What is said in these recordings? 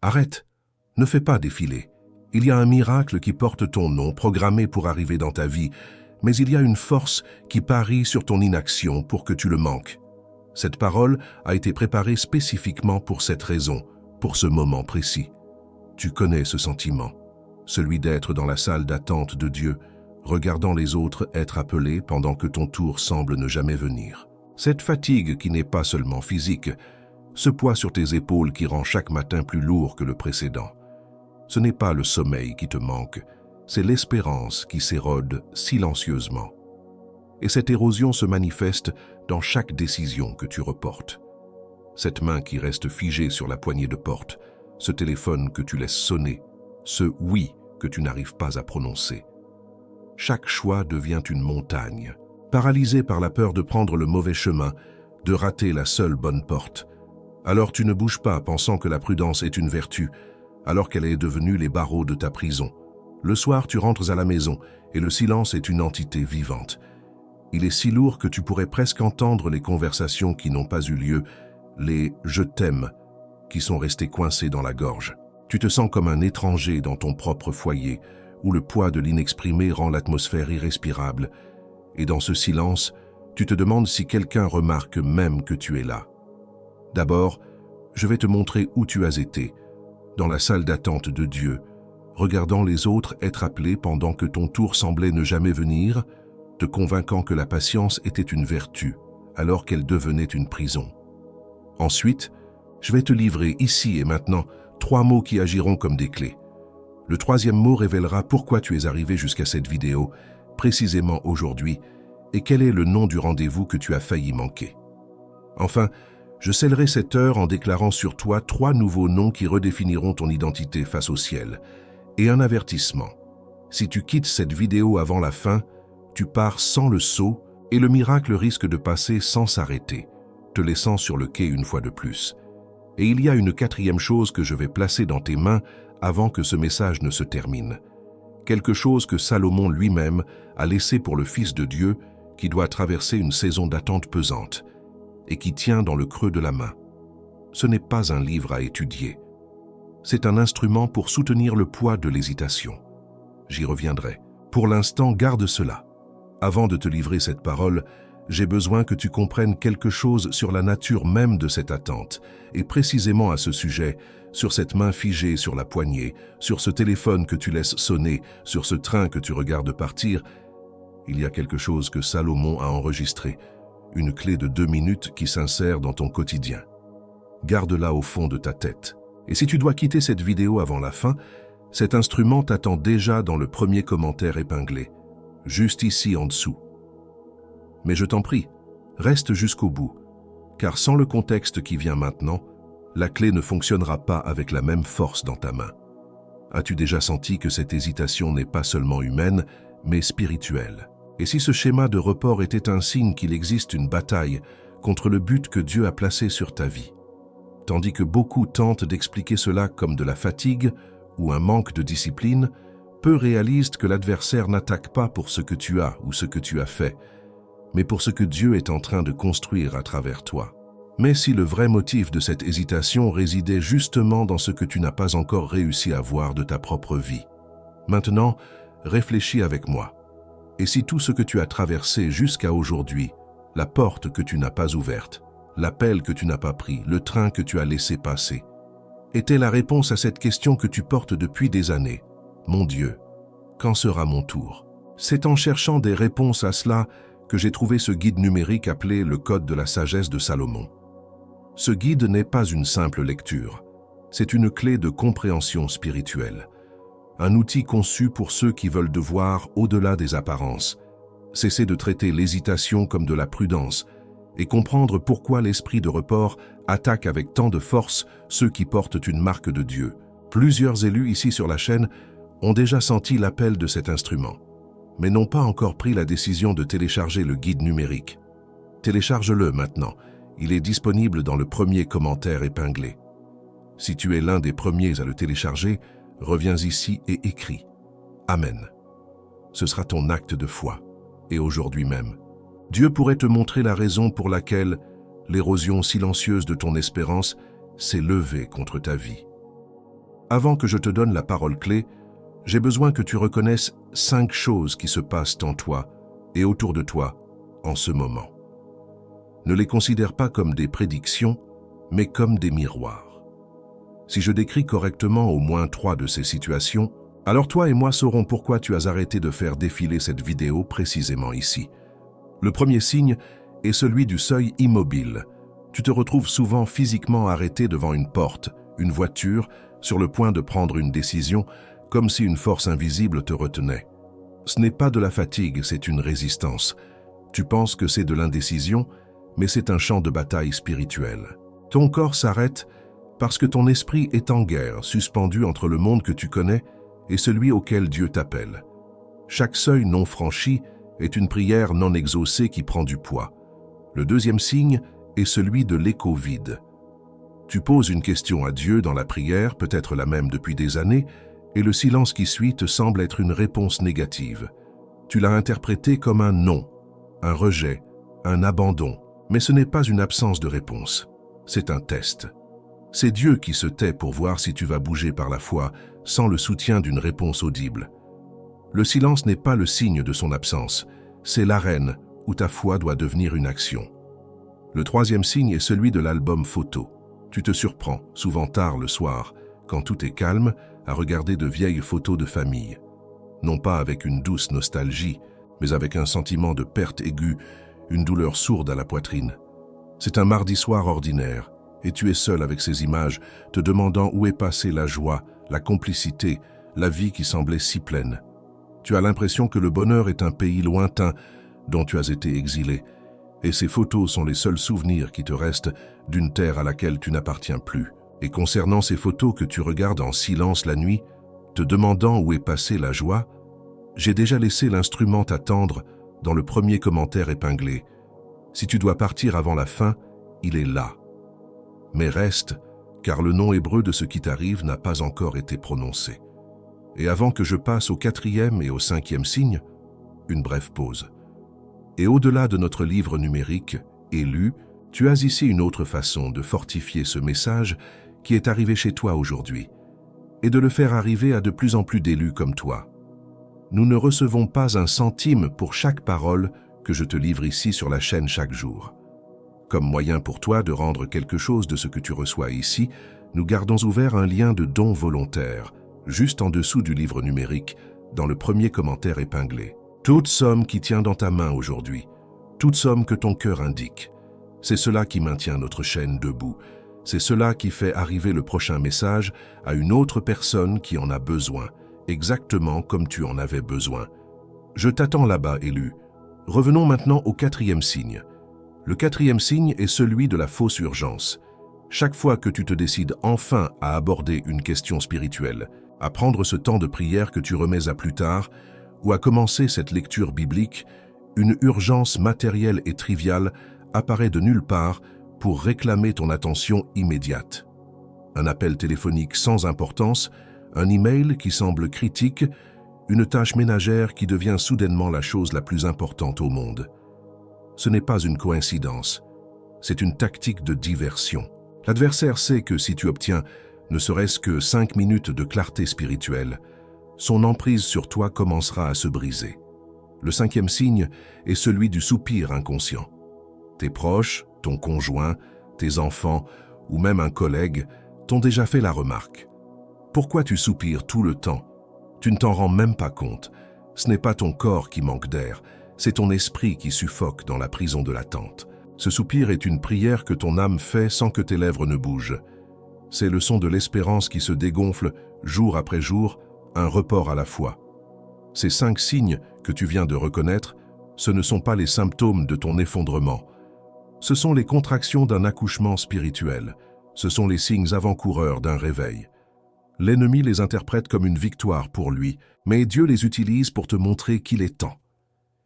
Arrête, ne fais pas défiler. Il y a un miracle qui porte ton nom, programmé pour arriver dans ta vie, mais il y a une force qui parie sur ton inaction pour que tu le manques. Cette parole a été préparée spécifiquement pour cette raison, pour ce moment précis. Tu connais ce sentiment, celui d'être dans la salle d'attente de Dieu, regardant les autres être appelés pendant que ton tour semble ne jamais venir. Cette fatigue qui n'est pas seulement physique, ce poids sur tes épaules qui rend chaque matin plus lourd que le précédent. Ce n'est pas le sommeil qui te manque, c'est l'espérance qui s'érode silencieusement. Et cette érosion se manifeste dans chaque décision que tu reportes. Cette main qui reste figée sur la poignée de porte, ce téléphone que tu laisses sonner, ce « oui » que tu n'arrives pas à prononcer. Chaque choix devient une montagne, paralysé par la peur de prendre le mauvais chemin, de rater la seule bonne porte. Alors tu ne bouges pas pensant que la prudence est une vertu, alors qu'elle est devenue les barreaux de ta prison. Le soir, tu rentres à la maison et le silence est une entité vivante. Il est si lourd que tu pourrais presque entendre les conversations qui n'ont pas eu lieu, les « je t'aime » qui sont restés coincés dans la gorge. Tu te sens comme un étranger dans ton propre foyer, où le poids de l'inexprimé rend l'atmosphère irrespirable. Et dans ce silence, tu te demandes si quelqu'un remarque même que tu es là. D'abord, je vais te montrer où tu as été, dans la salle d'attente de Dieu, regardant les autres être appelés pendant que ton tour semblait ne jamais venir, te convainquant que la patience était une vertu, alors qu'elle devenait une prison. Ensuite, je vais te livrer ici et maintenant 3 mots qui agiront comme des clés. Le 3e mot révélera pourquoi tu es arrivé jusqu'à cette vidéo, précisément aujourd'hui, et quel est le nom du rendez-vous que tu as failli manquer. Enfin, je scellerai cette heure en déclarant sur toi 3 nouveaux noms qui redéfiniront ton identité face au ciel. Et un avertissement. Si tu quittes cette vidéo avant la fin, tu pars sans le sceau et le miracle risque de passer sans s'arrêter, te laissant sur le quai une fois de plus. Et il y a une 4e chose que je vais placer dans tes mains avant que ce message ne se termine. Quelque chose que Salomon lui-même a laissé pour le Fils de Dieu qui doit traverser une saison d'attente pesante et qui tient dans le creux de la main. Ce n'est pas un livre à étudier. C'est un instrument pour soutenir le poids de l'hésitation. J'y reviendrai. Pour l'instant, garde cela. Avant de te livrer cette parole, j'ai besoin que tu comprennes quelque chose sur la nature même de cette attente, et précisément à ce sujet, sur cette main figée sur la poignée, sur ce téléphone que tu laisses sonner, sur ce train que tu regardes partir, il y a quelque chose que Salomon a enregistré, une clé de 2 minutes qui s'insère dans ton quotidien. Garde-la au fond de ta tête. Et si tu dois quitter cette vidéo avant la fin, cet instrument t'attend déjà dans le premier commentaire épinglé, juste ici en dessous. Mais je t'en prie, reste jusqu'au bout, car sans le contexte qui vient maintenant, la clé ne fonctionnera pas avec la même force dans ta main. As-tu déjà senti que cette hésitation n'est pas seulement humaine, mais spirituelle? Et si ce schéma de report était un signe qu'il existe une bataille contre le but que Dieu a placé sur ta vie? Tandis que beaucoup tentent d'expliquer cela comme de la fatigue ou un manque de discipline, peu réalisent que l'adversaire n'attaque pas pour ce que tu as ou ce que tu as fait, mais pour ce que Dieu est en train de construire à travers toi. Mais si le vrai motif de cette hésitation résidait justement dans ce que tu n'as pas encore réussi à voir de ta propre vie? Maintenant, réfléchis avec moi. Et si tout ce que tu as traversé jusqu'à aujourd'hui, la porte que tu n'as pas ouverte, l'appel que tu n'as pas pris, le train que tu as laissé passer, était la réponse à cette question que tu portes depuis des années? Mon Dieu, quand sera mon tour? C'est en cherchant des réponses à cela que j'ai trouvé ce guide numérique appelé le Code de la sagesse de Salomon. Ce guide n'est pas une simple lecture, c'est une clé de compréhension spirituelle, un outil conçu pour ceux qui veulent de voir au-delà des apparences, cesser de traiter l'hésitation comme de la prudence et comprendre pourquoi l'esprit de report attaque avec tant de force ceux qui portent une marque de Dieu. Plusieurs élus ici sur la chaîne ont déjà senti l'appel de cet instrument, mais n'ont pas encore pris la décision de télécharger le guide numérique. Télécharge-le maintenant, il est disponible dans le premier commentaire épinglé. Si tu es l'un des premiers à le télécharger, reviens ici et écris « Amen ». Ce sera ton acte de foi, et aujourd'hui même. Dieu pourrait te montrer la raison pour laquelle l'érosion silencieuse de ton espérance s'est levée contre ta vie. Avant que je te donne la parole clé, j'ai besoin que tu reconnaisses 5 choses qui se passent en toi et autour de toi en ce moment. Ne les considère pas comme des prédictions, mais comme des miroirs. Si je décris correctement au moins 3 de ces situations, alors toi et moi saurons pourquoi tu as arrêté de faire défiler cette vidéo précisément ici. Le premier signe est celui du seuil immobile. Tu te retrouves souvent physiquement arrêté devant une porte, une voiture, sur le point de prendre une décision, comme si une force invisible te retenait. Ce n'est pas de la fatigue, c'est une résistance. Tu penses que c'est de l'indécision, mais c'est un champ de bataille spirituel. Ton corps s'arrête parce que ton esprit est en guerre, suspendu entre le monde que tu connais et celui auquel Dieu t'appelle. Chaque seuil non franchi est une prière non exaucée qui prend du poids. Le deuxième signe est celui de l'écho vide. Tu poses une question à Dieu dans la prière, peut-être la même depuis des années, et le silence qui suit te semble être une réponse négative. Tu l'as interprété comme un non, un rejet, un abandon, mais ce n'est pas une absence de réponse, c'est un test. C'est Dieu qui se tait pour voir si tu vas bouger par la foi, sans le soutien d'une réponse audible. Le silence n'est pas le signe de son absence, c'est l'arène où ta foi doit devenir une action. Le troisième signe est celui de l'album photo. Tu te surprends, souvent tard le soir, quand tout est calme, à regarder de vieilles photos de famille. Non pas avec une douce nostalgie, mais avec un sentiment de perte aiguë, une douleur sourde à la poitrine. C'est un mardi soir ordinaire, et tu es seul avec ces images, te demandant où est passée la joie, la complicité, la vie qui semblait si pleine. Tu as l'impression que le bonheur est un pays lointain dont tu as été exilé, et ces photos sont les seuls souvenirs qui te restent d'une terre à laquelle tu n'appartiens plus. Et concernant ces photos que tu regardes en silence la nuit, te demandant où est passée la joie, j'ai déjà laissé l'instrument t'attendre dans le premier commentaire épinglé. Si tu dois partir avant la fin, il est là. Mais reste, car le nom hébreu de ce qui t'arrive n'a pas encore été prononcé. Et avant que je passe au 4e et au 5e signe, une brève pause. Et au-delà de notre livre numérique, élu, tu as ici une autre façon de fortifier ce message qui est arrivé chez toi aujourd'hui, et de le faire arriver à de plus en plus d'élus comme toi. Nous ne recevons pas un centime pour chaque parole que je te livre ici sur la chaîne chaque jour. Comme moyen pour toi de rendre quelque chose de ce que tu reçois ici, nous gardons ouvert un lien de don volontaire, juste en dessous du livre numérique, dans le premier commentaire épinglé. Toute somme qui tient dans ta main aujourd'hui, toute somme que ton cœur indique, c'est cela qui maintient notre chaîne debout. C'est cela qui fait arriver le prochain message à une autre personne qui en a besoin, exactement comme tu en avais besoin. Je t'attends là-bas, élu. Revenons maintenant au 4e signe. Le 4e signe est celui de la fausse urgence. Chaque fois que tu te décides enfin à aborder une question spirituelle, à prendre ce temps de prière que tu remets à plus tard, ou à commencer cette lecture biblique, une urgence matérielle et triviale apparaît de nulle part pour réclamer ton attention immédiate. Un appel téléphonique sans importance, un email qui semble critique, une tâche ménagère qui devient soudainement la chose la plus importante au monde. Ce n'est pas une coïncidence, c'est une tactique de diversion. L'adversaire sait que si tu obtiens ne serait-ce que 5 minutes de clarté spirituelle, son emprise sur toi commencera à se briser. Le 5e signe est celui du soupir inconscient. Tes proches, ton conjoint, tes enfants ou même un collègue t'ont déjà fait la remarque. Pourquoi tu soupires tout le temps? Tu ne t'en rends même pas compte. Ce n'est pas ton corps qui manque d'air, c'est ton esprit qui suffoque dans la prison de l'attente. Ce soupir est une prière que ton âme fait sans que tes lèvres ne bougent. C'est le son de l'espérance qui se dégonfle jour après jour, un report à la fois. Ces 5 signes que tu viens de reconnaître, ce ne sont pas les symptômes de ton effondrement. Ce sont les contractions d'un accouchement spirituel. Ce sont les signes avant-coureurs d'un réveil. L'ennemi les interprète comme une victoire pour lui, mais Dieu les utilise pour te montrer qu'il est temps.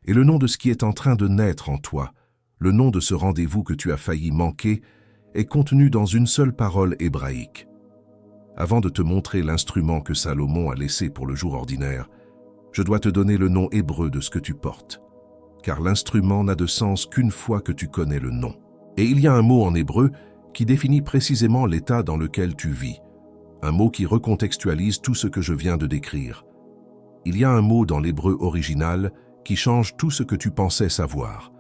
Et le nom de ce qui est en train de naître en toi, le nom de ce rendez-vous que tu as failli manquer, est contenu dans une seule parole hébraïque. Avant de te montrer l'instrument que Salomon a laissé pour le jour ordinaire, je dois te donner le nom hébreu de ce que tu portes, car l'instrument n'a de sens qu'une fois que tu connais le nom. Et il y a un mot en hébreu qui définit précisément l'état dans lequel tu vis, un mot qui recontextualise tout ce que je viens de décrire. Il y a un mot dans l'hébreu original qui change tout ce que tu pensais savoir.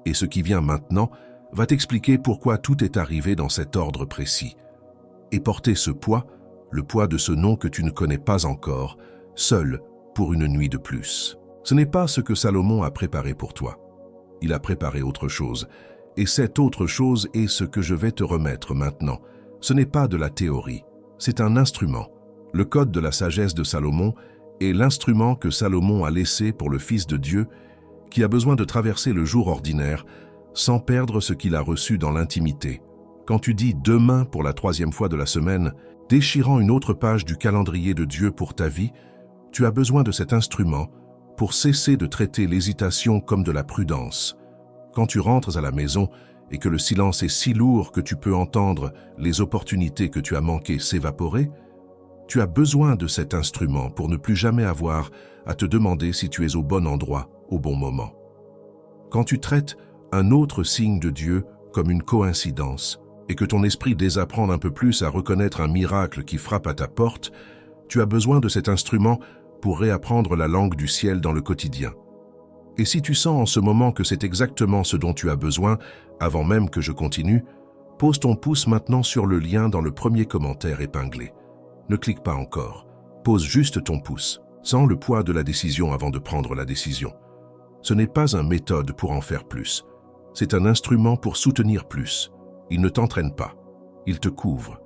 Et ce qui vient maintenant va t'expliquer pourquoi tout est arrivé dans cet ordre précis. Et porter ce poids, le poids de ce nom que tu ne connais pas encore, seul pour une nuit de plus. Ce n'est pas ce que Salomon a préparé pour toi. Il a préparé autre chose. Et cette autre chose est ce que je vais te remettre maintenant. Ce n'est pas de la théorie, c'est un instrument. Le code de la sagesse de Salomon est l'instrument que Salomon a laissé pour le Fils de Dieu qui a besoin de traverser le jour ordinaire sans perdre ce qu'il a reçu dans l'intimité. Quand tu dis « demain » pour la 3e fois de la semaine, déchirant une autre page du calendrier de Dieu pour ta vie, tu as besoin de cet instrument pour cesser de traiter l'hésitation comme de la prudence. Quand tu rentres à la maison et que le silence est si lourd que tu peux entendre les opportunités que tu as manquées s'évaporer, tu as besoin de cet instrument pour ne plus jamais avoir à te demander si tu es au bon endroit, au bon moment. Quand tu traites un autre signe de Dieu comme une coïncidence et que ton esprit désapprend un peu plus à reconnaître un miracle qui frappe à ta porte, tu as besoin de cet instrument pour réapprendre la langue du ciel dans le quotidien. Et si tu sens en ce moment que c'est exactement ce dont tu as besoin, avant même que je continue, pose ton pouce maintenant sur le lien dans le premier commentaire épinglé. Ne clique pas encore, pose juste ton pouce, sans le poids de la décision avant de prendre la décision. Ce n'est pas une méthode pour en faire plus, c'est un instrument pour soutenir plus. Il ne t'entraîne pas, il te couvre.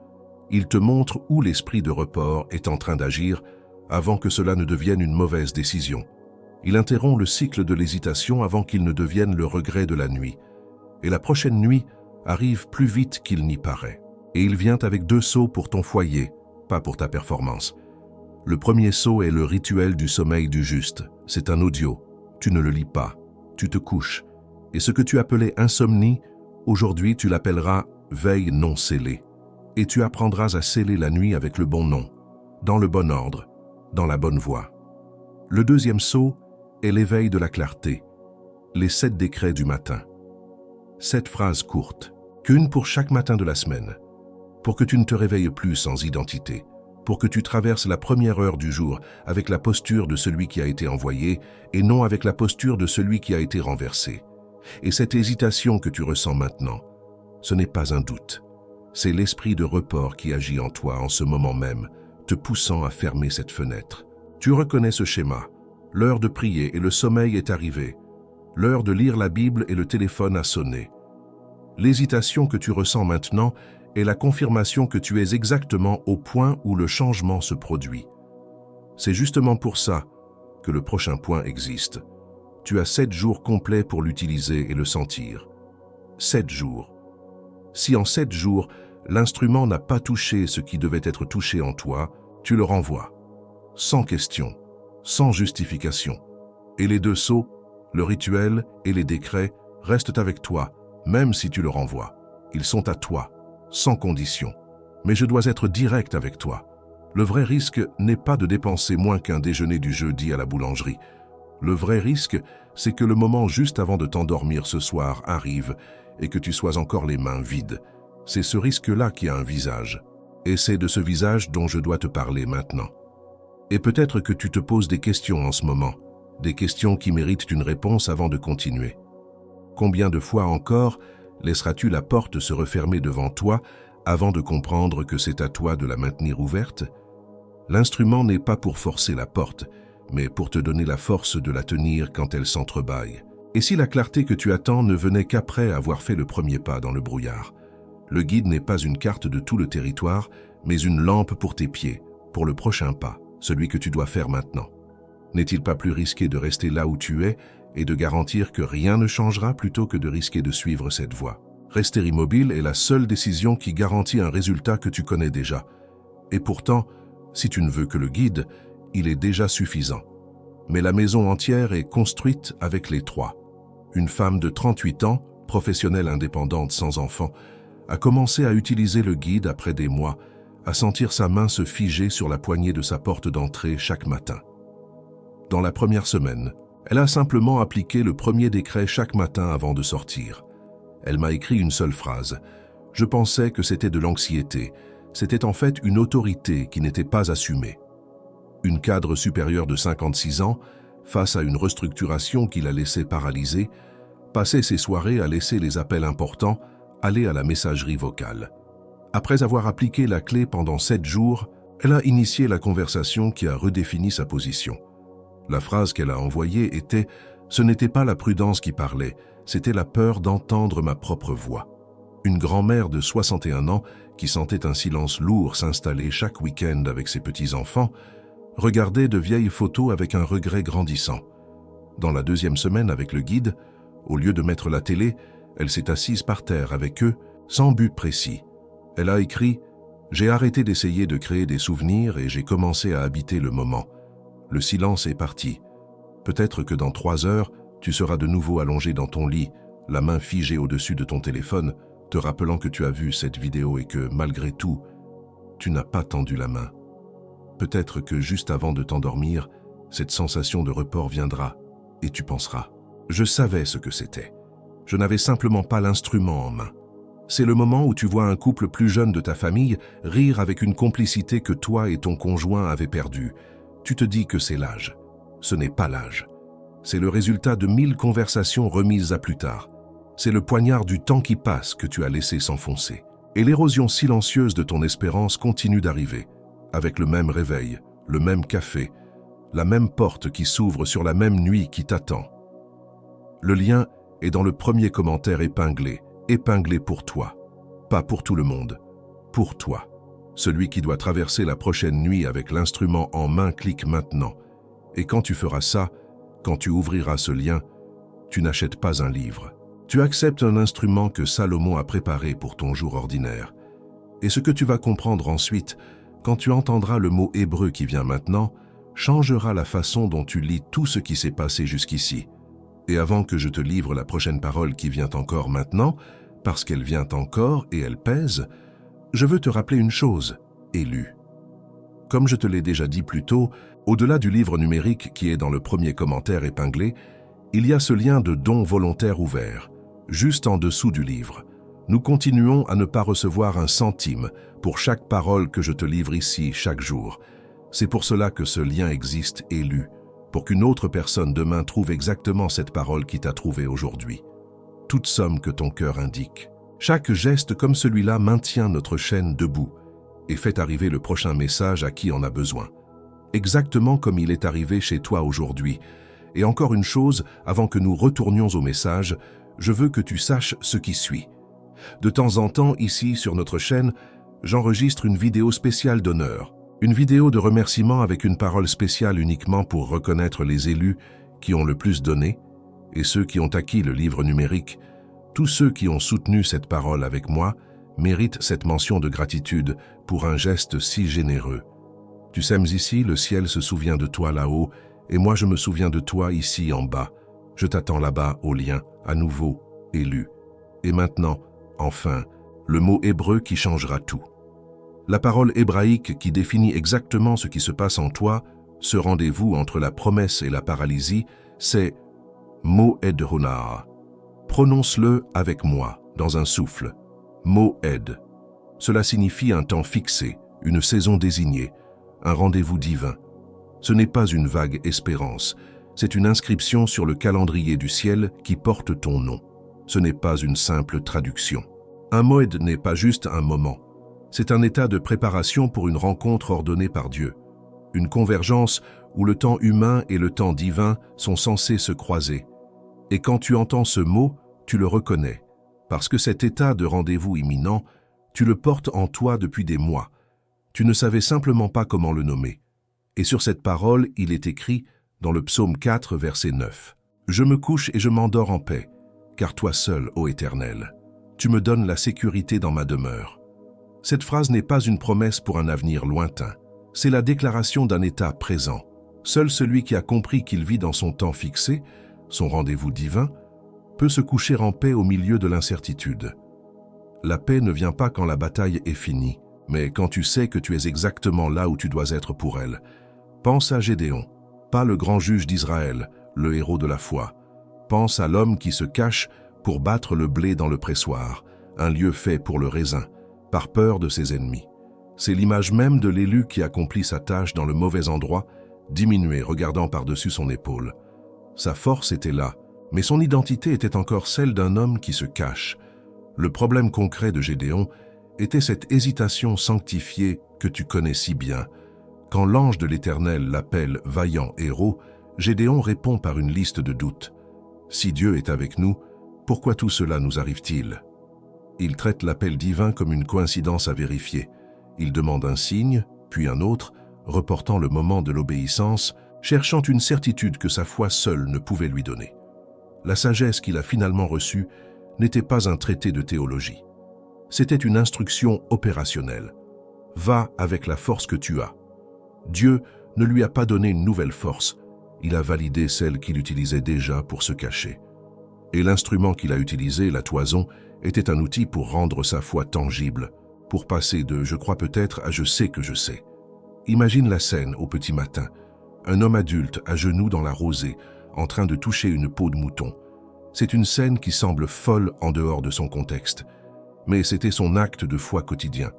Il te montre où l'esprit de report est en train d'agir avant que cela ne devienne une mauvaise décision. Il interrompt le cycle de l'hésitation avant qu'il ne devienne le regret de la nuit. Et la prochaine nuit arrive plus vite qu'il n'y paraît. Et il vient avec 2 sceaux pour ton foyer, pas pour ta performance. Le premier sceau est le rituel du sommeil du juste. C'est un audio. Tu ne le lis pas. Tu te couches. Et ce que tu appelais insomnie, aujourd'hui tu l'appelleras veille non scellée. Et tu apprendras à sceller la nuit avec le bon nom, dans le bon ordre, dans la bonne voie. Le deuxième sceau est l'éveil de la clarté, les 7 décrets du matin. 7 phrases courtes, qu'une pour chaque matin de la semaine, pour que tu ne te réveilles plus sans identité, pour que tu traverses la première heure du jour avec la posture de celui qui a été envoyé et non avec la posture de celui qui a été renversé. Et cette hésitation que tu ressens maintenant, ce n'est pas un doute. C'est l'esprit de report qui agit en toi en ce moment même, te poussant à fermer cette fenêtre. Tu reconnais ce schéma. L'heure de prier et le sommeil est arrivée. L'heure de lire la Bible et le téléphone a sonné. L'hésitation que tu ressens maintenant est la confirmation que tu es exactement au point où le changement se produit. C'est justement pour ça que le prochain point existe. Tu as 7 jours complets pour l'utiliser et le sentir. 7 jours. Si en 7 jours, l'instrument n'a pas touché ce qui devait être touché en toi, tu le renvoies. Sans question, sans justification. Et les 2 sceaux, le rituel et les décrets, restent avec toi, même si tu le renvoies. Ils sont à toi, sans condition. Mais je dois être direct avec toi. Le vrai risque n'est pas de dépenser moins qu'un déjeuner du jeudi à la boulangerie. Le vrai risque, c'est que le moment juste avant de t'endormir ce soir arrive et que tu sois encore les mains vides. C'est ce risque-là qui a un visage. Et c'est de ce visage dont je dois te parler maintenant. Et peut-être que tu te poses des questions en ce moment, des questions qui méritent une réponse avant de continuer. Combien de fois encore laisseras-tu la porte se refermer devant toi avant de comprendre que c'est à toi de la maintenir ouverte? L'instrument n'est pas pour forcer la porte, mais pour te donner la force de la tenir quand elle s'entrebâille. Et si la clarté que tu attends ne venait qu'après avoir fait le premier pas dans le brouillard? Le guide n'est pas une carte de tout le territoire, mais une lampe pour tes pieds, pour le prochain pas, celui que tu dois faire maintenant. N'est-il pas plus risqué de rester là où tu es et de garantir que rien ne changera plutôt que de risquer de suivre cette voie? Rester immobile est la seule décision qui garantit un résultat que tu connais déjà. Et pourtant, si tu ne veux que le guide, il est déjà suffisant. Mais la maison entière est construite avec les 3. Une femme de 38 ans, professionnelle indépendante sans enfant, a commencé à utiliser le guide après des mois, à sentir sa main se figer sur la poignée de sa porte d'entrée chaque matin. Dans la première semaine, elle a simplement appliqué le premier décret chaque matin avant de sortir. Elle m'a écrit une seule phrase. Je pensais que c'était de l'anxiété. c'était en fait une autorité qui n'était pas assumée. Une cadre supérieure de 56 ans, face à une restructuration qui la laissait paralysée, passait ses soirées à laisser les appels importants aller à la messagerie vocale. Après avoir appliqué la clé pendant 7 jours, elle a initié la conversation qui a redéfini sa position. La phrase qu'elle a envoyée était « Ce n'était pas la prudence qui parlait, c'était la peur d'entendre ma propre voix ». Une grand-mère de 61 ans qui sentait un silence lourd s'installer chaque week-end avec ses petits-enfants regardait de vieilles photos avec un regret grandissant. Dans la 2e semaine avec le guide, au lieu de mettre la télé, elle s'est assise par terre avec eux, sans but précis. Elle a écrit « J'ai arrêté d'essayer de créer des souvenirs et j'ai commencé à habiter le moment. Le silence est parti. Peut-être que dans 3 heures, tu seras de nouveau allongé dans ton lit, la main figée au-dessus de ton téléphone, te rappelant que tu as vu cette vidéo et que, malgré tout, tu n'as pas tendu la main. Peut-être que juste avant de t'endormir, cette sensation de report viendra et tu penseras « Je savais ce que c'était. Je n'avais simplement pas l'instrument en main. » C'est le moment où tu vois un couple plus jeune de ta famille rire avec une complicité que toi et ton conjoint avez perdue. Tu te dis que c'est l'âge. Ce n'est pas l'âge. C'est le résultat de 1000 conversations remises à plus tard. C'est le poignard du temps qui passe que tu as laissé s'enfoncer. Et l'érosion silencieuse de ton espérance continue d'arriver, avec le même réveil, le même café, la même porte qui s'ouvre sur la même nuit qui t'attend. Le lien est dans le premier commentaire épinglé pour toi, pas pour tout le monde, pour toi. Celui qui doit traverser la prochaine nuit avec l'instrument en main clique maintenant. Et quand tu feras ça, quand tu ouvriras ce lien, tu n'achètes pas un livre. Tu acceptes un instrument que Salomon a préparé pour ton jour ordinaire. Et ce que tu vas comprendre ensuite, quand tu entendras le mot hébreu qui vient maintenant, changera la façon dont tu lis tout ce qui s'est passé jusqu'ici. Et avant que je te livre la prochaine parole qui vient encore maintenant, parce qu'elle vient encore et elle pèse, je veux te rappeler une chose, élu. Comme je te l'ai déjà dit plus tôt, au-delà du livre numérique qui est dans le premier commentaire épinglé, il y a ce lien de don volontaire ouvert, juste en dessous du livre. Nous continuons à ne pas recevoir un centime pour chaque parole que je te livre ici chaque jour. C'est pour cela que ce lien existe élu, pour qu'une autre personne demain trouve exactement cette parole qui t'a trouvé aujourd'hui. Toute somme que ton cœur indique. Chaque geste comme celui-là maintient notre chaîne debout et fait arriver le prochain message à qui en a besoin. Exactement comme il est arrivé chez toi aujourd'hui. Et encore une chose, avant que nous retournions au message, je veux que tu saches ce qui suit. De temps en temps, ici, sur notre chaîne, j'enregistre une vidéo spéciale d'honneur. Une vidéo de remerciement avec une parole spéciale uniquement pour reconnaître les élus qui ont le plus donné et ceux qui ont acquis le livre numérique. Tous ceux qui ont soutenu cette parole avec moi méritent cette mention de gratitude pour un geste si généreux. Tu sèmes ici, le ciel se souvient de toi là-haut, et moi je me souviens de toi ici en bas. Je t'attends là-bas au lien, à nouveau, élu. Et maintenant, enfin, le mot hébreu qui changera tout. La parole hébraïque qui définit exactement ce qui se passe en toi, ce rendez-vous entre la promesse et la paralysie, c'est Moed Honah. Prononce-le avec moi, dans un souffle. Moed. Cela signifie un temps fixé, une saison désignée, un rendez-vous divin. Ce n'est pas une vague espérance, c'est une inscription sur le calendrier du ciel qui porte ton nom. Ce n'est pas une simple traduction. Un moed n'est pas juste un moment. C'est un état de préparation pour une rencontre ordonnée par Dieu. Une convergence où le temps humain et le temps divin sont censés se croiser. Et quand tu entends ce mot, tu le reconnais. Parce que cet état de rendez-vous imminent, tu le portes en toi depuis des mois. Tu ne savais simplement pas comment le nommer. Et sur cette parole, il est écrit dans le psaume 4, verset 9. « Je me couche et je m'endors en paix, car toi seul, ô Éternel, tu me donnes la sécurité dans ma demeure. » Cette phrase n'est pas une promesse pour un avenir lointain. C'est la déclaration d'un état présent. Seul celui qui a compris qu'il vit dans son temps fixé, son rendez-vous divin, peut se coucher en paix au milieu de l'incertitude. La paix ne vient pas quand la bataille est finie, mais quand tu sais que tu es exactement là où tu dois être pour elle. Pense à Gédéon, pas le grand juge d'Israël, le héros de la foi. Pense à l'homme qui se cache pour battre le blé dans le pressoir, un lieu fait pour le raisin, par peur de ses ennemis. C'est l'image même de l'élu qui accomplit sa tâche dans le mauvais endroit, diminué, regardant par-dessus son épaule. Sa force était là, mais son identité était encore celle d'un homme qui se cache. Le problème concret de Gédéon était cette hésitation sanctifiée que tu connais si bien. Quand l'ange de l'Éternel l'appelle vaillant héros, Gédéon répond par une liste de doutes. Si Dieu est avec nous, pourquoi tout cela nous arrive-t-il? Il traite l'appel divin comme une coïncidence à vérifier. Il demande un signe, puis un autre, reportant le moment de l'obéissance, cherchant une certitude que sa foi seule ne pouvait lui donner. La sagesse qu'il a finalement reçue n'était pas un traité de théologie. C'était une instruction opérationnelle. Va avec la force que tu as. Dieu ne lui a pas donné une nouvelle force, il a validé celle qu'il utilisait déjà pour se cacher. Et l'instrument qu'il a utilisé, la toison, était un outil pour rendre sa foi tangible, pour passer de « je crois peut-être » à « je sais que je sais ». Imagine la scène au petit matin, un homme adulte à genoux dans la rosée, en train de toucher une peau de mouton. C'est une scène qui semble folle en dehors de son contexte, mais c'était son acte de foi quotidien.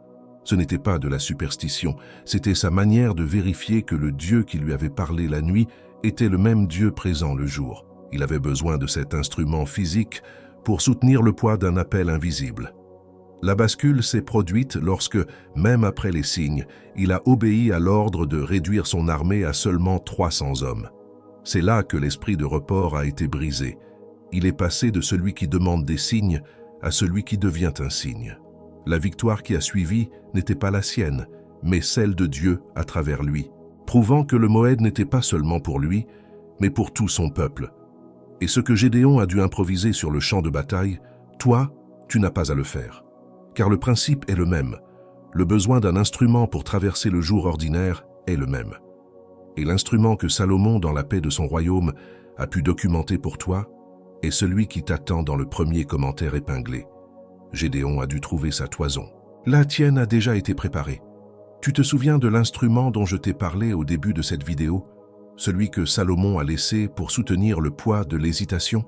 Ce n'était pas de la superstition, c'était sa manière de vérifier que le Dieu qui lui avait parlé la nuit était le même Dieu présent le jour. Il avait besoin de cet instrument physique pour soutenir le poids d'un appel invisible. La bascule s'est produite lorsque, même après les signes, il a obéi à l'ordre de réduire son armée à seulement 300 hommes. C'est là que l'esprit de report a été brisé. Il est passé de celui qui demande des signes à celui qui devient un signe. La victoire qui a suivi n'était pas la sienne, mais celle de Dieu à travers lui, prouvant que le Moed n'était pas seulement pour lui, mais pour tout son peuple. Et ce que Gédéon a dû improviser sur le champ de bataille, toi, tu n'as pas à le faire. Car le principe est le même. Le besoin d'un instrument pour traverser le jour ordinaire est le même. Et l'instrument que Salomon, dans la paix de son royaume, a pu documenter pour toi, est celui qui t'attend dans le premier commentaire épinglé. Gédéon a dû trouver sa toison. La tienne a déjà été préparée. Tu te souviens de l'instrument dont je t'ai parlé au début de cette vidéo? Celui que Salomon a laissé pour soutenir le poids de l'hésitation?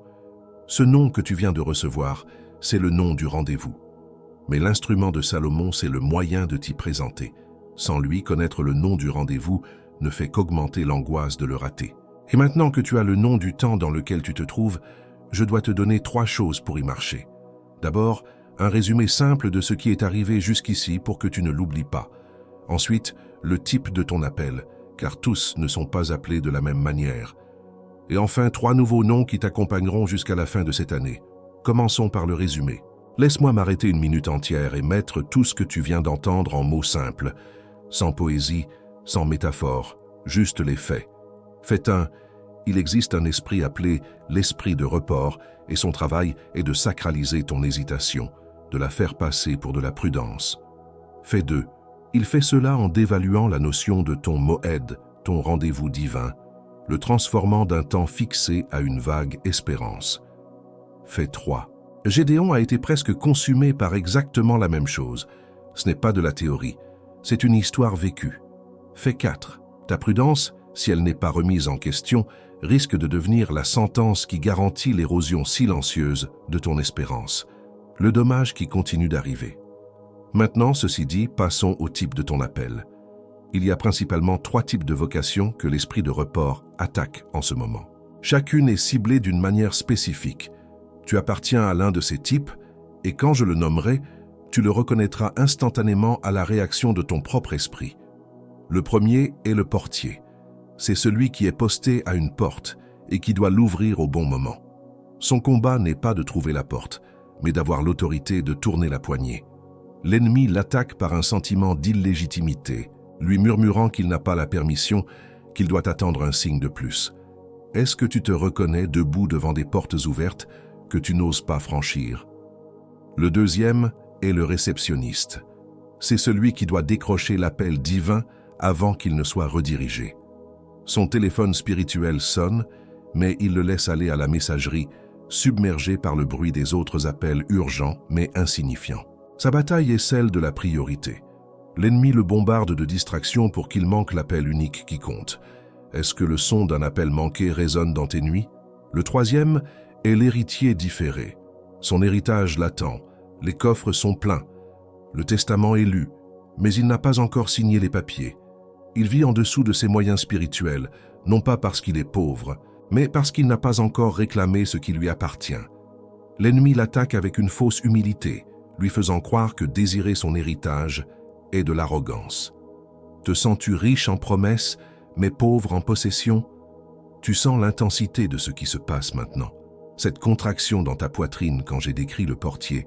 Ce nom que tu viens de recevoir, c'est le nom du rendez-vous. Mais l'instrument de Salomon, c'est le moyen de t'y présenter. Sans lui, connaître le nom du rendez-vous ne fait qu'augmenter l'angoisse de le rater. Et maintenant que tu as le nom du temps dans lequel tu te trouves, je dois te donner 3 choses pour y marcher. D'abord, un résumé simple de ce qui est arrivé jusqu'ici pour que tu ne l'oublies pas. Ensuite, le type de ton appel, car tous ne sont pas appelés de la même manière. Et enfin, 3 nouveaux noms qui t'accompagneront jusqu'à la fin de cette année. Commençons par le résumé. Laisse-moi m'arrêter une minute entière et mettre tout ce que tu viens d'entendre en mots simples, sans poésie, sans métaphore, juste les faits. Fait 1, il existe un esprit appelé l'esprit de report et son travail est de sacraliser ton hésitation, de la faire passer pour de la prudence. Fait 2, il fait cela en dévaluant la notion de ton moed, ton rendez-vous divin, le transformant d'un temps fixé à une vague espérance. Fait 3, Gédéon a été presque consumé par exactement la même chose. Ce n'est pas de la théorie, c'est une histoire vécue. Fait 4, ta prudence, si elle n'est pas remise en question, risque de devenir la sentence qui garantit l'érosion silencieuse de ton espérance, le dommage qui continue d'arriver. Maintenant, ceci dit, passons au type de ton appel. Il y a principalement 3 types de vocations que l'esprit de report attaque en ce moment. Chacune est ciblée d'une manière spécifique. Tu appartiens à l'un de ces types, et quand je le nommerai, tu le reconnaîtras instantanément à la réaction de ton propre esprit. Le premier est le portier. C'est celui qui est posté à une porte et qui doit l'ouvrir au bon moment. Son combat n'est pas de trouver la porte, mais d'avoir l'autorité de tourner la poignée. L'ennemi l'attaque par un sentiment d'illégitimité, lui murmurant qu'il n'a pas la permission, qu'il doit attendre un signe de plus. Est-ce que tu te reconnais debout devant des portes ouvertes que tu n'oses pas franchir? Le deuxième est le réceptionniste. C'est celui qui doit décrocher l'appel divin avant qu'il ne soit redirigé. Son téléphone spirituel sonne, mais il le laisse aller à la messagerie, submergé par le bruit des autres appels urgents mais insignifiants. Sa bataille est celle de la priorité. L'ennemi le bombarde de distractions pour qu'il manque l'appel unique qui compte. Est-ce que le son d'un appel manqué résonne dans tes nuits? Le troisième est l'héritier différé. Son héritage l'attend, les coffres sont pleins, le testament est lu, mais il n'a pas encore signé les papiers. Il vit en dessous de ses moyens spirituels, non pas parce qu'il est pauvre, mais parce qu'il n'a pas encore réclamé ce qui lui appartient. L'ennemi l'attaque avec une fausse humilité, lui faisant croire que désirer son héritage est de l'arrogance. Te sens-tu riche en promesses, mais pauvre en possession? Tu sens l'intensité de ce qui se passe maintenant. Cette contraction dans ta poitrine quand j'ai décrit le portier,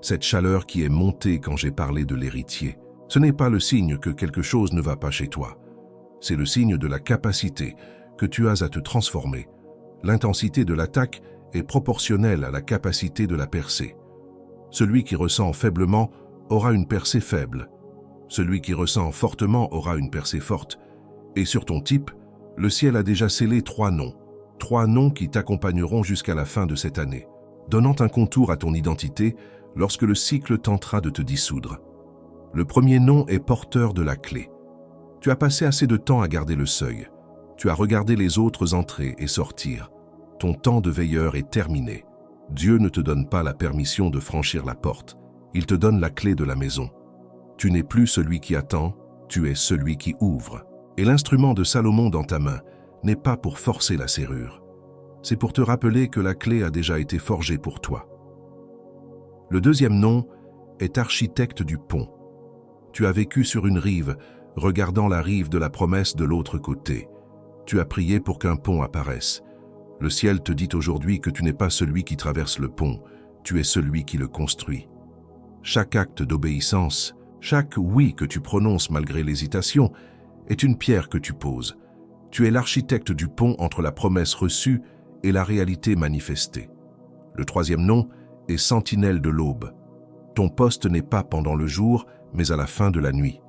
cette chaleur qui est montée quand j'ai parlé de l'héritier. Ce n'est pas le signe que quelque chose ne va pas chez toi. C'est le signe de la capacité que tu as à te transformer. L'intensité de l'attaque est proportionnelle à la capacité de la percée. Celui qui ressent faiblement aura une percée faible. Celui qui ressent fortement aura une percée forte. Et sur ton type, le ciel a déjà scellé 3 noms. 3 noms qui t'accompagneront jusqu'à la fin de cette année, donnant un contour à ton identité lorsque le cycle tentera de te dissoudre. Le premier nom est porteur de la clé. Tu as passé assez de temps à garder le seuil. Tu as regardé les autres entrer et sortir. Ton temps de veilleur est terminé. Dieu ne te donne pas la permission de franchir la porte. Il te donne la clé de la maison. Tu n'es plus celui qui attend, tu es celui qui ouvre. Et l'instrument de Salomon dans ta main n'est pas pour forcer la serrure. C'est pour te rappeler que la clé a déjà été forgée pour toi. Le deuxième nom est architecte du pont. Tu as vécu sur une rive, regardant la rive de la promesse de l'autre côté. Tu as prié pour qu'un pont apparaisse. Le ciel te dit aujourd'hui que tu n'es pas celui qui traverse le pont, tu es celui qui le construit. Chaque acte d'obéissance, chaque oui que tu prononces malgré l'hésitation, est une pierre que tu poses. Tu es l'architecte du pont entre la promesse reçue et la réalité manifestée. Le troisième nom est sentinelle de l'aube. Ton poste n'est pas pendant le jour, mais à la fin de la nuit.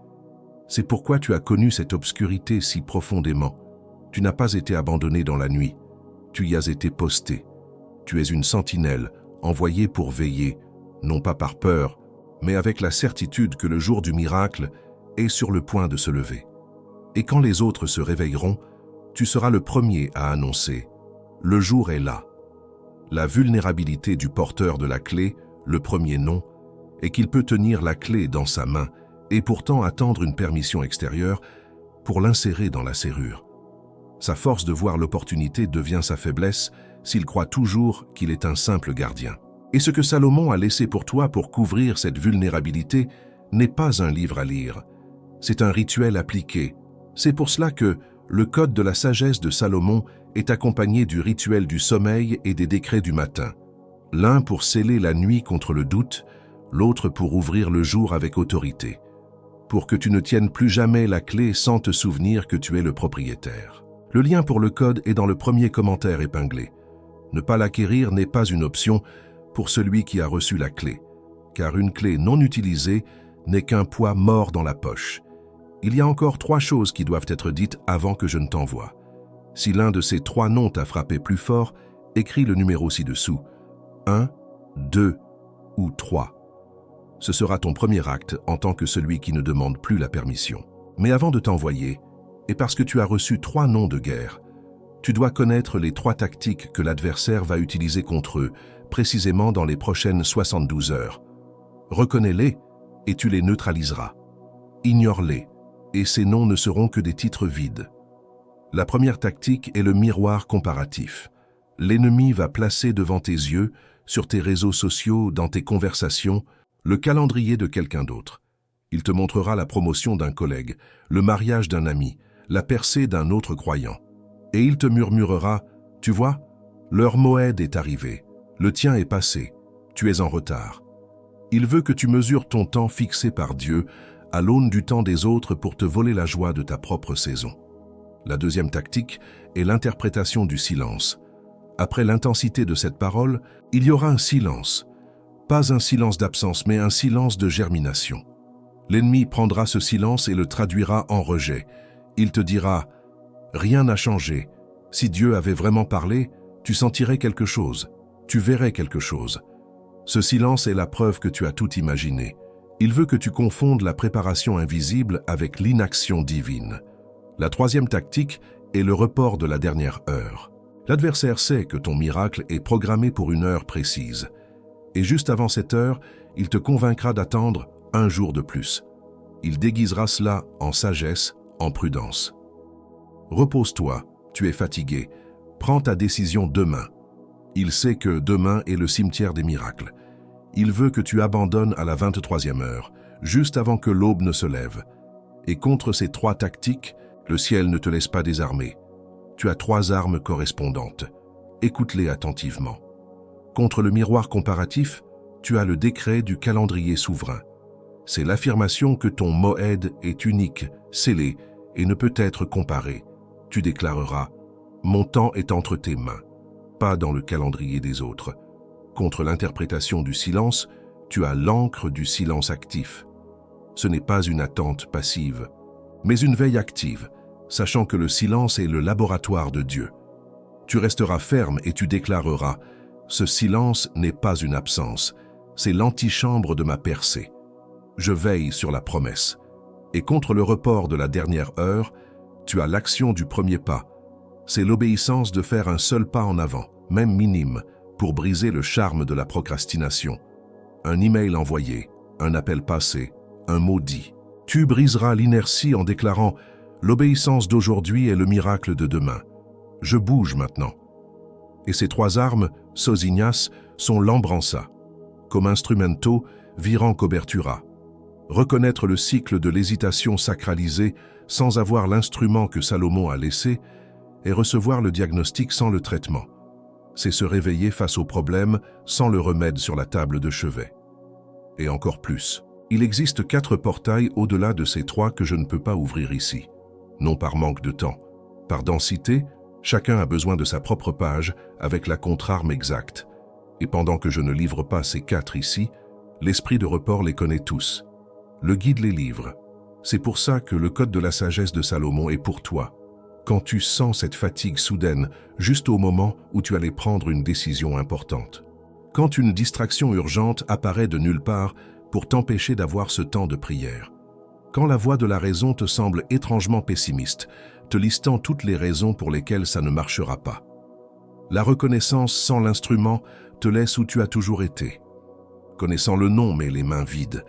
C'est pourquoi tu as connu cette obscurité si profondément. Tu n'as pas été abandonné dans la nuit. Tu y as été posté. Tu es une sentinelle, envoyée pour veiller, non pas par peur, mais avec la certitude que le jour du miracle est sur le point de se lever. Et quand les autres se réveilleront, tu seras le premier à annoncer « Le jour est là ». La vulnérabilité du porteur de la clé, le premier nom, est qu'il peut tenir la clé dans sa main et pourtant attendre une permission extérieure pour l'insérer dans la serrure. Sa force de voir l'opportunité devient sa faiblesse s'il croit toujours qu'il est un simple gardien. Et ce que Salomon a laissé pour toi pour couvrir cette vulnérabilité n'est pas un livre à lire, c'est un rituel appliqué. C'est pour cela que le code de la sagesse de Salomon est accompagné du rituel du sommeil et des décrets du matin. L'un pour sceller la nuit contre le doute, l'autre pour ouvrir le jour avec autorité, pour que tu ne tiennes plus jamais la clé sans te souvenir que tu es le propriétaire. Le lien pour le code est dans le premier commentaire épinglé. Ne pas l'acquérir n'est pas une option pour celui qui a reçu la clé, car une clé non utilisée n'est qu'un poids mort dans la poche. Il y a encore 3 choses qui doivent être dites avant que je ne t'envoie. Si l'un de ces 3 noms t'a frappé plus fort, écris le numéro ci-dessous. 1, 2 ou 3. Ce sera ton premier acte en tant que celui qui ne demande plus la permission. Mais avant de t'envoyer, et parce que tu as reçu 3 noms de guerre, tu dois connaître les 3 tactiques que l'adversaire va utiliser contre eux, précisément dans les prochaines 72 heures. Reconnais-les et tu les neutraliseras. Ignore-les et ces noms ne seront que des titres vides. La première tactique est le miroir comparatif. L'ennemi va placer devant tes yeux, sur tes réseaux sociaux, dans tes conversations, le calendrier de quelqu'un d'autre. Il te montrera la promotion d'un collègue, le mariage d'un ami, la percée d'un autre croyant. Et il te murmurera, « Tu vois, leur Moed est arrivé, le tien est passé, tu es en retard. » Il veut que tu mesures ton temps fixé par Dieu à l'aune du temps des autres pour te voler la joie de ta propre saison. La deuxième tactique est l'interprétation du silence. Après l'intensité de cette parole, il y aura un silence. Pas un silence d'absence, mais un silence de germination. L'ennemi prendra ce silence et le traduira en rejet. Il te dira « Rien n'a changé. Si Dieu avait vraiment parlé, tu sentirais quelque chose. Tu verrais quelque chose. » Ce silence est la preuve que tu as tout imaginé. Il veut que tu confondes la préparation invisible avec l'inaction divine. La troisième tactique est le report de la dernière heure. L'adversaire sait que ton miracle est programmé pour une heure précise. Et juste avant cette heure, il te convaincra d'attendre un jour de plus. Il déguisera cela en sagesse, en prudence. Repose-toi, tu es fatigué. Prends ta décision demain. Il sait que demain est le cimetière des miracles. Il veut que tu abandonnes à la 23e heure, juste avant que l'aube ne se lève. Et contre ces 3 tactiques, le ciel ne te laisse pas désarmé. Tu as 3 armes correspondantes. Écoute-les attentivement. Contre le miroir comparatif, tu as le décret du calendrier souverain. C'est l'affirmation que ton moed est unique, scellé et ne peut être comparé. Tu déclareras « Mon temps est entre tes mains », pas dans le calendrier des autres. Contre l'interprétation du silence, tu as l'encre du silence actif. Ce n'est pas une attente passive, mais une veille active, sachant que le silence est le laboratoire de Dieu. Tu resteras ferme et tu déclareras « Ce silence n'est pas une absence, c'est l'antichambre de ma percée. Je veille sur la promesse. » Et contre le report de la dernière heure, tu as l'action du premier pas. C'est l'obéissance de faire un seul pas en avant, même minime, pour briser le charme de la procrastination. Un email envoyé, un appel passé, un mot dit. Tu briseras l'inertie en déclarant « L'obéissance d'aujourd'hui est le miracle de demain. Je bouge maintenant. » Et ces 3 armes, Sosignas, sont l'embrança. Comme instrumento, virant cobertura. Reconnaître le cycle de l'hésitation sacralisée sans avoir l'instrument que Salomon a laissé et recevoir le diagnostic sans le traitement. C'est se réveiller face au problème sans le remède sur la table de chevet. Et encore plus, il existe 4 portails au-delà de ces 3 que je ne peux pas ouvrir ici. Non par manque de temps. Par densité, chacun a besoin de sa propre page avec la contre-arme exacte. Et pendant que je ne livre pas ces 4 ici, l'esprit de report les connaît tous. Le guide les livre. C'est pour ça que le code de la sagesse de Salomon est pour toi. Quand tu sens cette fatigue soudaine, juste au moment où tu allais prendre une décision importante. Quand une distraction urgente apparaît de nulle part pour t'empêcher d'avoir ce temps de prière. Quand la voix de la raison te semble étrangement pessimiste, te listant toutes les raisons pour lesquelles ça ne marchera pas. La reconnaissance sans l'instrument te laisse où tu as toujours été. Connaissant le nom mais les mains vides.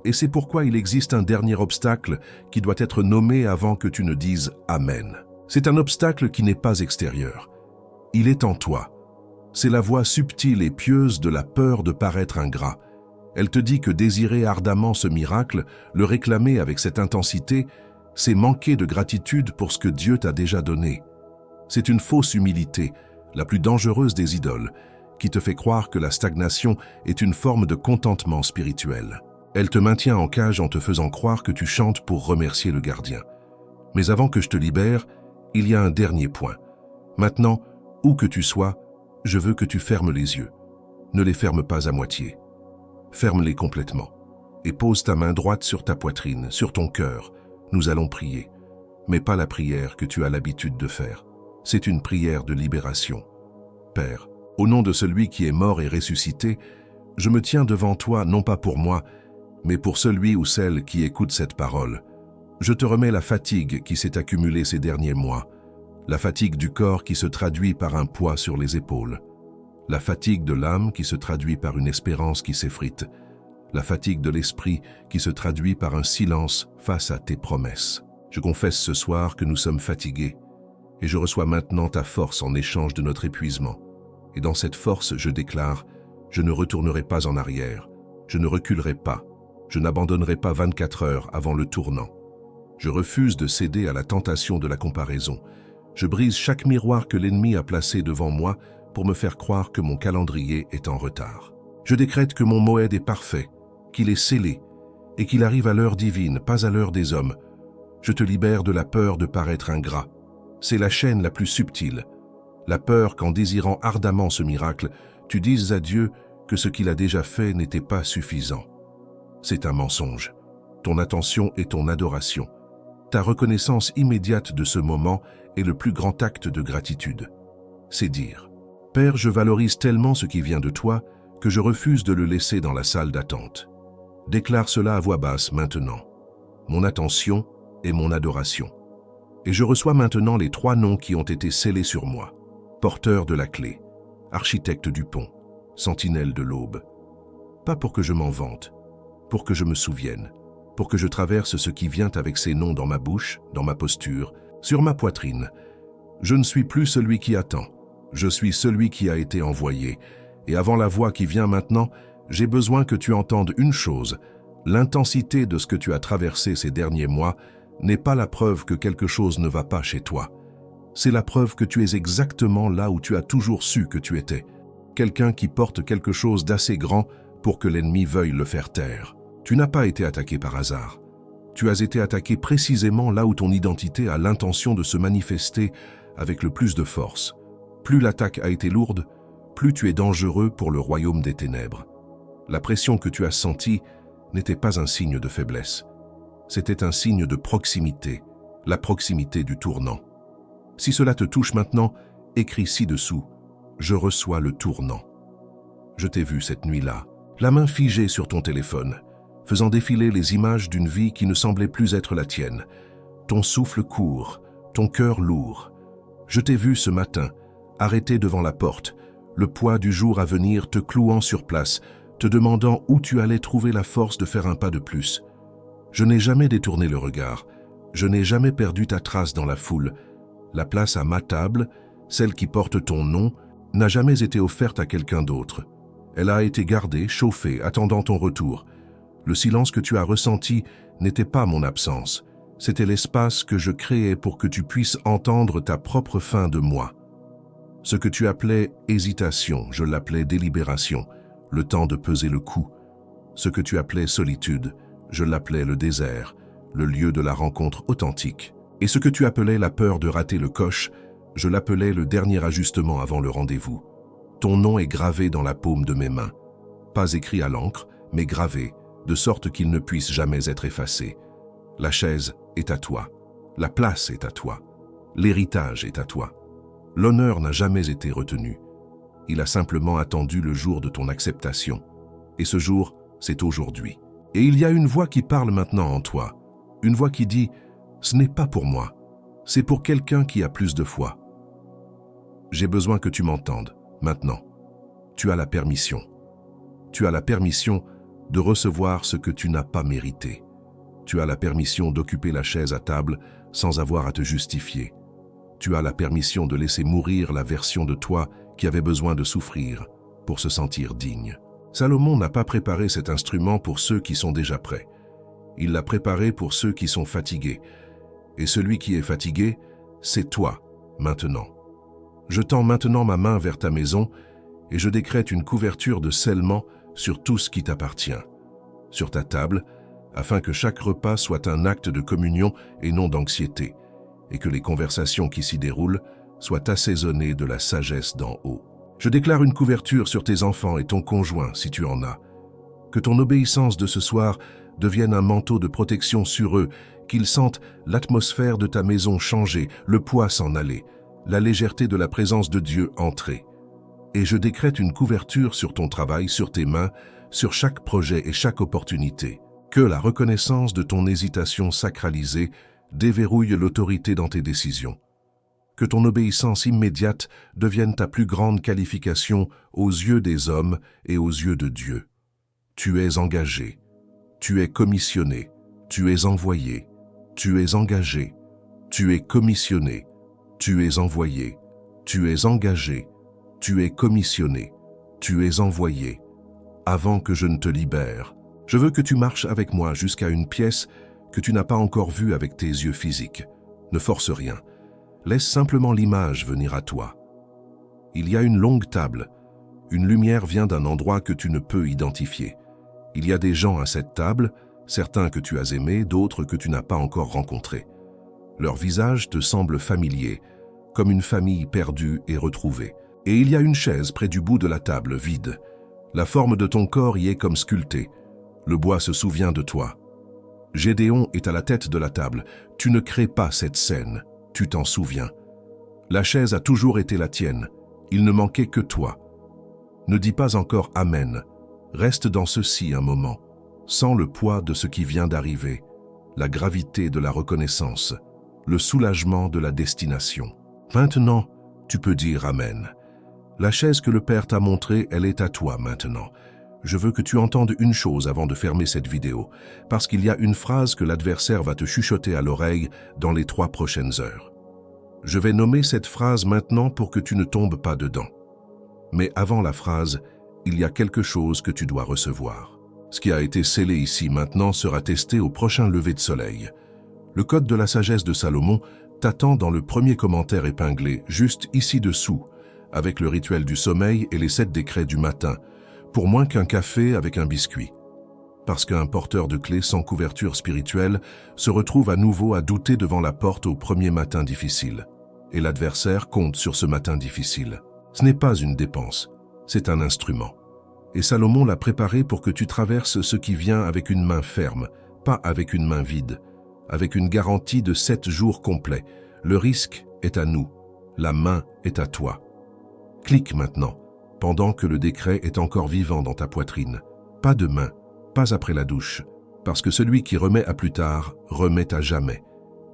Et c'est pourquoi il existe un dernier obstacle qui doit être nommé avant que tu ne dises « Amen ». C'est un obstacle qui n'est pas extérieur. Il est en toi. C'est la voix subtile et pieuse de la peur de paraître ingrat. Elle te dit que désirer ardemment ce miracle, le réclamer avec cette intensité, c'est manquer de gratitude pour ce que Dieu t'a déjà donné. C'est une fausse humilité, la plus dangereuse des idoles, qui te fait croire que la stagnation est une forme de contentement spirituel. Elle te maintient en cage en te faisant croire que tu chantes pour remercier le gardien. Mais avant que je te libère, il y a un dernier point. Maintenant, où que tu sois, je veux que tu fermes les yeux. Ne les ferme pas à moitié. Ferme-les complètement. Et pose ta main droite sur ta poitrine, sur ton cœur. Nous allons prier. Mais pas la prière que tu as l'habitude de faire. C'est une prière de libération. Père, au nom de celui qui est mort et ressuscité, je me tiens devant toi non pas pour moi, mais pour celui ou celle qui écoute cette parole. Je te remets la fatigue qui s'est accumulée ces derniers mois, la fatigue du corps qui se traduit par un poids sur les épaules, la fatigue de l'âme qui se traduit par une espérance qui s'effrite, la fatigue de l'esprit qui se traduit par un silence face à tes promesses. Je confesse ce soir que nous sommes fatigués, et je reçois maintenant ta force en échange de notre épuisement. Et dans cette force, je déclare, je ne retournerai pas en arrière, je ne reculerai pas, je n'abandonnerai pas 24 heures avant le tournant. Je refuse de céder à la tentation de la comparaison. Je brise chaque miroir que l'ennemi a placé devant moi pour me faire croire que mon calendrier est en retard. Je décrète que mon moed est parfait, qu'il est scellé et qu'il arrive à l'heure divine, pas à l'heure des hommes. Je te libère de la peur de paraître ingrat. C'est la chaîne la plus subtile. La peur qu'en désirant ardemment ce miracle, tu dises à Dieu que ce qu'il a déjà fait n'était pas suffisant. C'est un mensonge. Ton attention et ton adoration. Ta reconnaissance immédiate de ce moment est le plus grand acte de gratitude. C'est dire, Père, je valorise tellement ce qui vient de toi que je refuse de le laisser dans la salle d'attente. Déclare cela à voix basse maintenant. Mon attention et mon adoration. Et je reçois maintenant les 3 noms qui ont été scellés sur moi. Porteur de la clé, architecte du pont, sentinelle de l'aube. Pas pour que je m'en vante, pour que je me souvienne. pour que je traverse ce qui vient avec ces noms dans ma bouche, dans ma posture, sur ma poitrine. Je ne suis plus celui qui attend, je suis celui qui a été envoyé. Et avant la voix qui vient maintenant, j'ai besoin que tu entendes une chose. L'intensité de ce que tu as traversé ces derniers mois n'est pas la preuve que quelque chose ne va pas chez toi. C'est la preuve que tu es exactement là où tu as toujours su que tu étais. Quelqu'un qui porte quelque chose d'assez grand pour que l'ennemi veuille le faire taire. Tu n'as pas été attaqué par hasard. Tu as été attaqué précisément là où ton identité a l'intention de se manifester avec le plus de force. Plus l'attaque a été lourde, plus tu es dangereux pour le royaume des ténèbres. La pression que tu as sentie n'était pas un signe de faiblesse. C'était un signe de proximité, la proximité du tournant. Si cela te touche maintenant, écris ci-dessous « Je reçois le tournant ». Je t'ai vu cette nuit-là, la main figée sur ton téléphone, faisant défiler les images d'une vie qui ne semblait plus être la tienne. Ton souffle court, ton cœur lourd. Je t'ai vu ce matin, arrêté devant la porte, le poids du jour à venir te clouant sur place, te demandant où tu allais trouver la force de faire un pas de plus. Je n'ai jamais détourné le regard, je n'ai jamais perdu ta trace dans la foule. La place à ma table, celle qui porte ton nom, n'a jamais été offerte à quelqu'un d'autre. Elle a été gardée, chauffée, attendant ton retour. Le silence que tu as ressenti n'était pas mon absence, c'était l'espace que je créais pour que tu puisses entendre ta propre fin de moi. Ce que tu appelais hésitation, je l'appelais délibération, le temps de peser le coup. Ce que tu appelais solitude, je l'appelais le désert, le lieu de la rencontre authentique. Et ce que tu appelais la peur de rater le coche, je l'appelais le dernier ajustement avant le rendez-vous. Ton nom est gravé dans la paume de mes mains. Pas écrit à l'encre, mais gravé, de sorte qu'il ne puisse jamais être effacé. La chaise est à toi, la place est à toi, l'héritage est à toi. L'honneur n'a jamais été retenu. Il a simplement attendu le jour de ton acceptation. Et ce jour, c'est aujourd'hui. Et il y a une voix qui parle maintenant en toi. Une voix qui dit « Ce n'est pas pour moi, c'est pour quelqu'un qui a plus de foi. » J'ai besoin que tu m'entendes, maintenant. Tu as la permission. Tu as la permission de recevoir ce que tu n'as pas mérité. Tu as la permission d'occuper la chaise à table sans avoir à te justifier. Tu as la permission de laisser mourir la version de toi qui avait besoin de souffrir pour se sentir digne. Salomon n'a pas préparé cet instrument pour ceux qui sont déjà prêts. Il l'a préparé pour ceux qui sont fatigués. Et celui qui est fatigué, c'est toi, maintenant. Je tends maintenant ma main vers ta maison et je décrète une couverture de scellement sur tout ce qui t'appartient. Sur ta table, afin que chaque repas soit un acte de communion et non d'anxiété, et que les conversations qui s'y déroulent soient assaisonnées de la sagesse d'en haut. Je déclare une couverture sur tes enfants et ton conjoint, si tu en as. Que ton obéissance de ce soir devienne un manteau de protection sur eux, qu'ils sentent l'atmosphère de ta maison changer, le poids s'en aller, la légèreté de la présence de Dieu entrer. Et je décrète une couverture sur ton travail, sur tes mains, sur chaque projet et chaque opportunité. Que la reconnaissance de ton hésitation sacralisée déverrouille l'autorité dans tes décisions. Que ton obéissance immédiate devienne ta plus grande qualification aux yeux des hommes et aux yeux de Dieu. Tu es engagé, tu es commissionné, tu es envoyé, tu es engagé, tu es commissionné, tu es envoyé, tu es engagé, tu es commissionné, tu es envoyé. Avant que je ne te libère, je veux que tu marches avec moi jusqu'à une pièce que tu n'as pas encore vue avec tes yeux physiques. Ne force rien. Laisse simplement l'image venir à toi. Il y a une longue table. Une lumière vient d'un endroit que tu ne peux identifier. Il y a des gens à cette table, certains que tu as aimés, d'autres que tu n'as pas encore rencontrés. Leur visage te semble familier, comme une famille perdue et retrouvée. Et il y a une chaise près du bout de la table, vide. La forme de ton corps y est comme sculptée. Le bois se souvient de toi. Gédéon est à la tête de la table. Tu ne crées pas cette scène, tu t'en souviens. La chaise a toujours été la tienne. Il ne manquait que toi. Ne dis pas encore « Amen ». Reste dans ceci un moment, sans le poids de ce qui vient d'arriver, la gravité de la reconnaissance, le soulagement de la destination. Maintenant, tu peux dire « Amen ». La chaise que le Père t'a montrée, elle est à toi maintenant. je veux que tu entendes une chose avant de fermer cette vidéo, parce qu'il y a une phrase que l'adversaire va te chuchoter à l'oreille dans les 3 prochaines heures. Je vais nommer cette phrase maintenant pour que tu ne tombes pas dedans. Mais avant la phrase, il y a quelque chose que tu dois recevoir. Ce qui a été scellé ici maintenant sera testé au prochain lever de soleil. Le code de la sagesse de Salomon t'attend dans le premier commentaire épinglé, juste ici dessous, avec le rituel du sommeil et les 7 décrets du matin, pour moins qu'un café avec un biscuit. Parce qu'un porteur de clés sans couverture spirituelle se retrouve à nouveau à douter devant la porte au premier matin difficile. Et l'adversaire compte sur ce matin difficile. Ce n'est pas une dépense, c'est un instrument. Et Salomon l'a préparé pour que tu traverses ce qui vient avec une main ferme, pas avec une main vide, avec une garantie de 7 jours complets. Le risque est à nous, la main est à toi. Clique maintenant, pendant que le décret est encore vivant dans ta poitrine. Pas demain, pas après la douche, parce que celui qui remet à plus tard remet à jamais,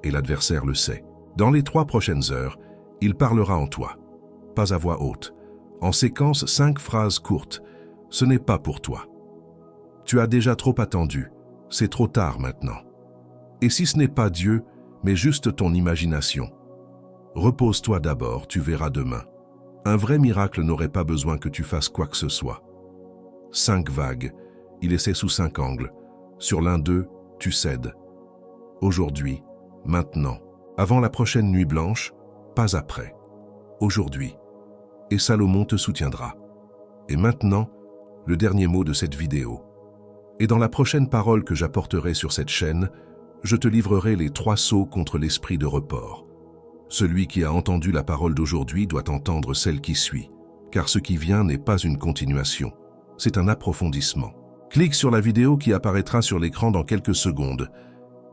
et l'adversaire le sait. Dans les 3 prochaines heures, il parlera en toi, pas à voix haute, en séquence 5 phrases courtes. Ce n'est pas pour toi. Tu as déjà trop attendu, c'est trop tard maintenant. Et si ce n'est pas Dieu, mais juste ton imagination? Repose-toi d'abord, tu verras demain. Un vrai miracle n'aurait pas besoin que tu fasses quoi que ce soit. 5 vagues, il essaie sous 5 angles. Sur l'un d'eux, tu cèdes. Aujourd'hui, maintenant, avant la prochaine nuit blanche, pas après. Aujourd'hui. Et Salomon te soutiendra. Et maintenant, le dernier mot de cette vidéo. Et dans la prochaine parole que j'apporterai sur cette chaîne, je te livrerai les 3 sceaux contre l'esprit de report. Celui qui a entendu la parole d'aujourd'hui doit entendre celle qui suit, car ce qui vient n'est pas une continuation, c'est un approfondissement. Clique sur la vidéo qui apparaîtra sur l'écran dans quelques secondes.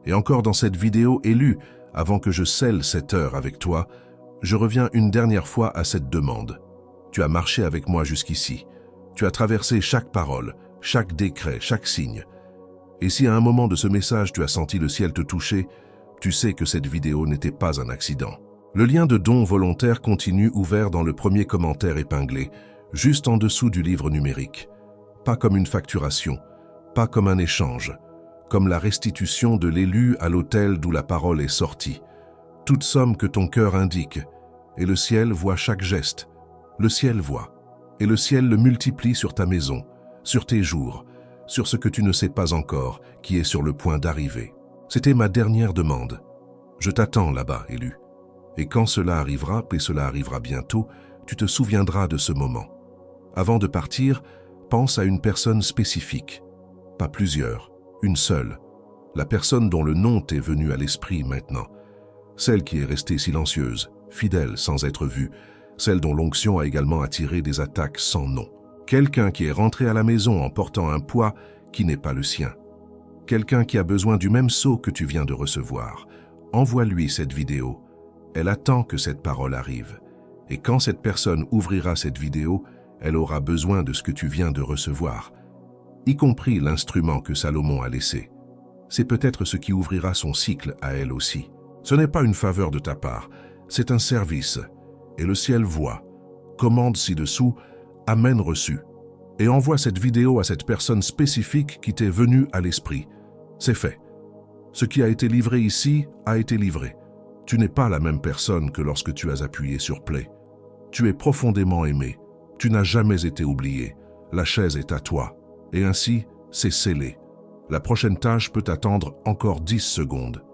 Et encore dans cette vidéo élue, avant que je scelle cette heure avec toi, je reviens une dernière fois à cette demande. Tu as marché avec moi jusqu'ici. Tu as traversé chaque parole, chaque décret, chaque signe. Et si à un moment de ce message tu as senti le ciel te toucher, tu sais que cette vidéo n'était pas un accident. Le lien de don volontaire continue ouvert dans le premier commentaire épinglé, juste en dessous du livre numérique. Pas comme une facturation, pas comme un échange, comme la restitution de l'élu à l'autel d'où la parole est sortie. Toute somme que ton cœur indique, et le ciel voit chaque geste. Le ciel voit, et le ciel le multiplie sur ta maison, sur tes jours, sur ce que tu ne sais pas encore, qui est sur le point d'arriver. C'était ma dernière demande. Je t'attends là-bas, élu. Et quand cela arrivera, et cela arrivera bientôt, tu te souviendras de ce moment. Avant de partir, pense à une personne spécifique. Pas plusieurs, une seule. La personne dont le nom t'est venu à l'esprit maintenant. Celle qui est restée silencieuse, fidèle sans être vue. Celle dont l'onction a également attiré des attaques sans nom. Quelqu'un qui est rentré à la maison en portant un poids qui n'est pas le sien. Quelqu'un qui a besoin du même sceau que tu viens de recevoir. Envoie-lui cette vidéo. Elle attend que cette parole arrive. Et quand cette personne ouvrira cette vidéo, elle aura besoin de ce que tu viens de recevoir, y compris l'instrument que Salomon a laissé. C'est peut-être ce qui ouvrira son cycle à elle aussi. Ce n'est pas une faveur de ta part, c'est un service. Et le ciel voit, commande ci-dessous, Amen reçu. Et envoie cette vidéo à cette personne spécifique qui t'est venue à l'esprit. C'est fait. Ce qui a été livré ici a été livré. Tu n'es pas la même personne que lorsque tu as appuyé sur Play. Tu es profondément aimé. Tu n'as jamais été oublié. La chaise est à toi. Et ainsi, c'est scellé. La prochaine tâche peut attendre encore 10 secondes.